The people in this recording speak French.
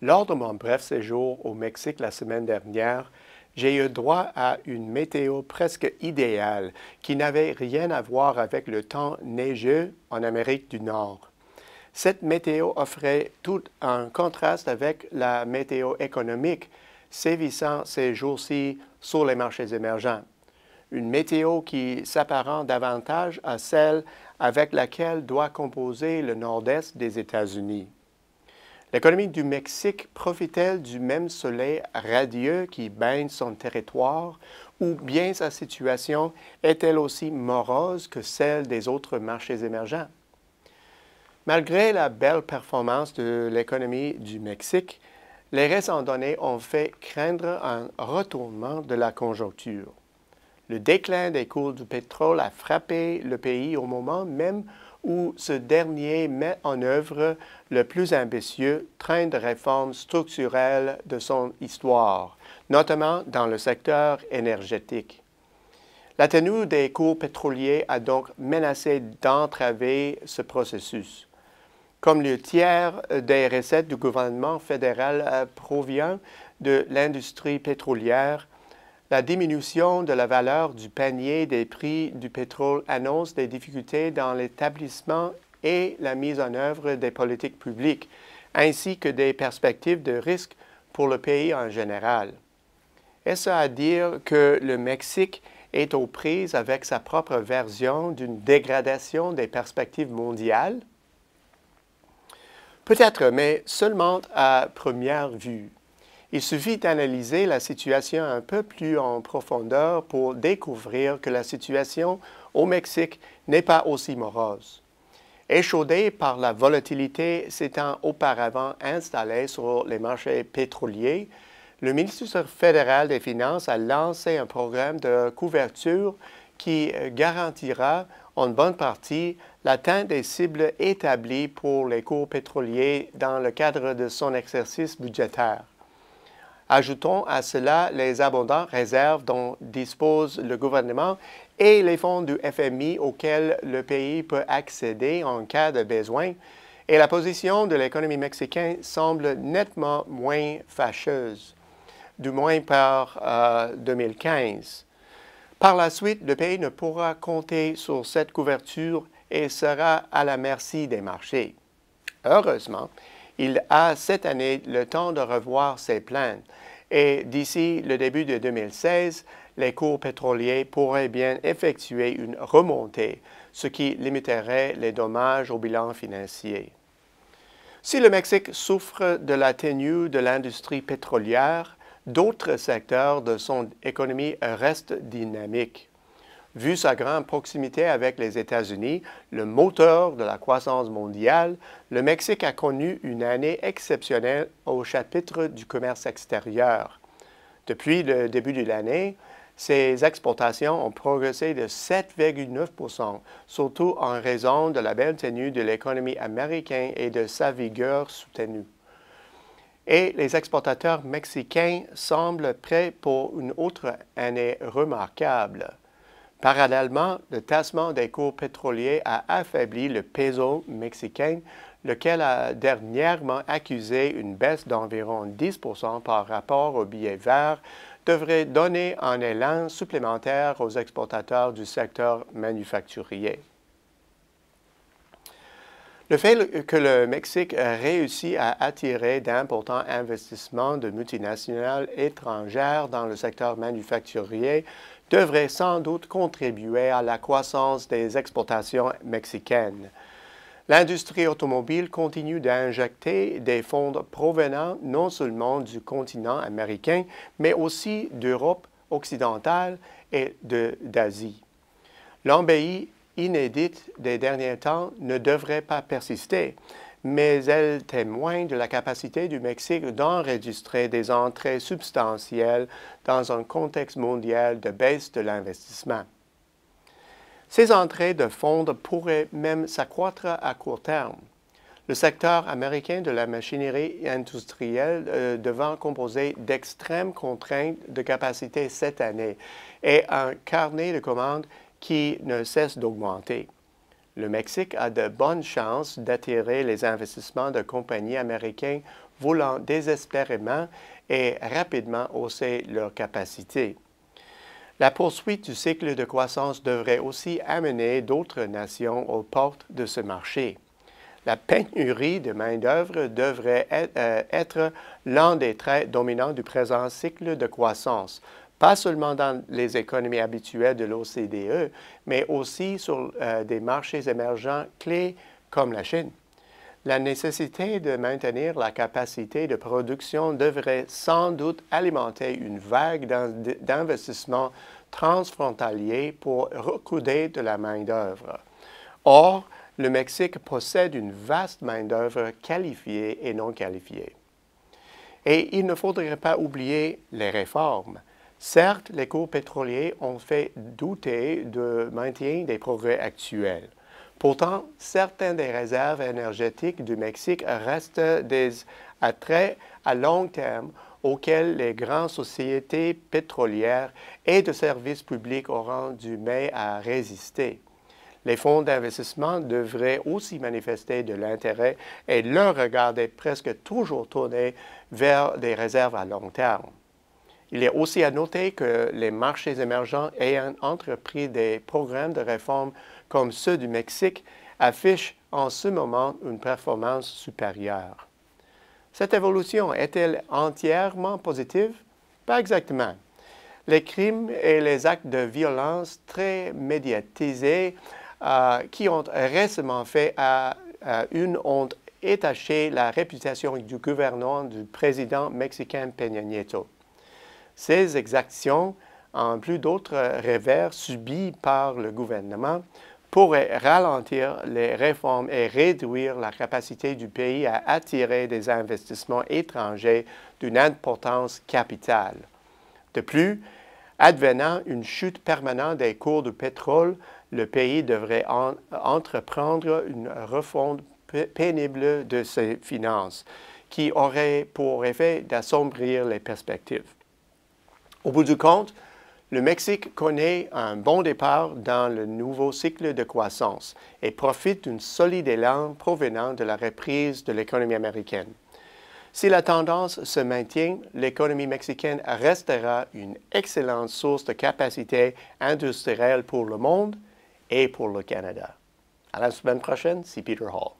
Lors de mon bref séjour au Mexique la semaine dernière, j'ai eu droit à une météo presque idéale qui n'avait rien à voir avec le temps neigeux en Amérique du Nord. Cette météo offrait tout un contraste avec la météo économique sévissant ces jours-ci sur les marchés émergents. Une météo qui s'apparente davantage à celle avec laquelle doit composer le nord-est des États-Unis. L'économie du Mexique profite-t-elle du même soleil radieux qui baigne son territoire ou bien sa situation est-elle aussi morose que celle des autres marchés émergents? Malgré la belle performance de l'économie du Mexique, les récentes données ont fait craindre un retournement de la conjoncture. Le déclin des cours du pétrole a frappé le pays au moment même où ce dernier met en œuvre le plus ambitieux train de réformes structurelles de son histoire, notamment dans le secteur énergétique. La tenue des cours pétroliers a donc menacé d'entraver ce processus. Comme le tiers des recettes du gouvernement fédéral provient de l'industrie pétrolière, la diminution de la valeur du panier des prix du pétrole annonce des difficultés dans l'établissement et la mise en œuvre des politiques publiques, ainsi que des perspectives de risque pour le pays en général. Est-ce à dire que le Mexique est aux prises avec sa propre version d'une dégradation des perspectives mondiales? Peut-être, mais seulement à première vue. Il suffit d'analyser la situation un peu plus en profondeur pour découvrir que la situation au Mexique n'est pas aussi morose. Échaudé par la volatilité s'étant auparavant installée sur les marchés pétroliers, le ministère fédéral des Finances a lancé un programme de couverture qui garantira en bonne partie l'atteinte des cibles établies pour les cours pétroliers dans le cadre de son exercice budgétaire. Ajoutons à cela les abondantes réserves dont dispose le gouvernement et les fonds du FMI auxquels le pays peut accéder en cas de besoin, et la position de l'économie mexicaine semble nettement moins fâcheuse, du moins par 2015. Par la suite, le pays ne pourra compter sur cette couverture et sera à la merci des marchés. Heureusement, il a cette année le temps de revoir ses plans et d'ici le début de 2016, les cours pétroliers pourraient bien effectuer une remontée, ce qui limiterait les dommages au bilan financier. Si le Mexique souffre de la tenue de l'industrie pétrolière, d'autres secteurs de son économie restent dynamiques. Vu sa grande proximité avec les États-Unis, le moteur de la croissance mondiale, le Mexique a connu une année exceptionnelle au chapitre du commerce extérieur. Depuis le début de l'année, ses exportations ont progressé de 7,9 %, surtout en raison de la belle tenue de l'économie américaine et de sa vigueur soutenue. Et les exportateurs mexicains semblent prêts pour une autre année remarquable. Parallèlement, le tassement des cours pétroliers a affaibli le peso mexicain, lequel a dernièrement accusé une baisse d'environ 10 % par rapport au billet vert, devrait donner un élan supplémentaire aux exportateurs du secteur manufacturier. Le fait que le Mexique a réussi à attirer d'importants investissements de multinationales étrangères dans le secteur manufacturier devrait sans doute contribuer à la croissance des exportations mexicaines. L'industrie automobile continue d'injecter des fonds provenant non seulement du continent américain, mais aussi d'Europe occidentale et d'Asie. L'embellie inédite des derniers temps ne devrait pas persister, mais elle témoigne de la capacité du Mexique d'enregistrer des entrées substantielles dans un contexte mondial de baisse de l'investissement. Ces entrées de fonds pourraient même s'accroître à court terme. Le secteur américain de la machinerie industrielle devant composer d'extrêmes contraintes de capacité cette année et un carnet de commandes qui ne cesse d'augmenter. Le Mexique a de bonnes chances d'attirer les investissements de compagnies américaines voulant désespérément et rapidement hausser leurs capacités. La poursuite du cycle de croissance devrait aussi amener d'autres nations aux portes de ce marché. La pénurie de main-d'œuvre devrait être l'un des traits dominants du présent cycle de croissance, pas seulement dans les économies habituelles de l'OCDE, mais aussi sur des marchés émergents clés comme la Chine. La nécessité de maintenir la capacité de production devrait sans doute alimenter une vague d'investissements transfrontaliers pour recouder de la main-d'œuvre. Or, le Mexique possède une vaste main-d'œuvre qualifiée et non qualifiée. Et il ne faudrait pas oublier les réformes. Certes, les cours pétroliers ont fait douter du maintien des progrès actuels. Pourtant, certaines des réserves énergétiques du Mexique restent des attraits à long terme auxquels les grandes sociétés pétrolières et de services publics auront du mal à résister. Les fonds d'investissement devraient aussi manifester de l'intérêt et leur regard est presque toujours tourné vers des réserves à long terme. Il est aussi à noter que les marchés émergents ayant entrepris des programmes de réforme comme ceux du Mexique affichent en ce moment une performance supérieure. Cette évolution est-elle entièrement positive? Pas exactement. Les crimes et les actes de violence très médiatisés qui ont récemment fait à une ont étaché la réputation du gouvernement du président mexicain Peña Nieto. Ces exactions, en plus d'autres revers subis par le gouvernement, pourraient ralentir les réformes et réduire la capacité du pays à attirer des investissements étrangers d'une importance capitale. De plus, advenant une chute permanente des cours du pétrole, le pays devrait entreprendre une refonte pénible de ses finances, qui aurait pour effet d'assombrir les perspectives. Au bout du compte, le Mexique connaît un bon départ dans le nouveau cycle de croissance et profite d'un solide élan provenant de la reprise de l'économie américaine. Si la tendance se maintient, l'économie mexicaine restera une excellente source de capacité industrielle pour le monde et pour le Canada. À la semaine prochaine, c'est Peter Hall.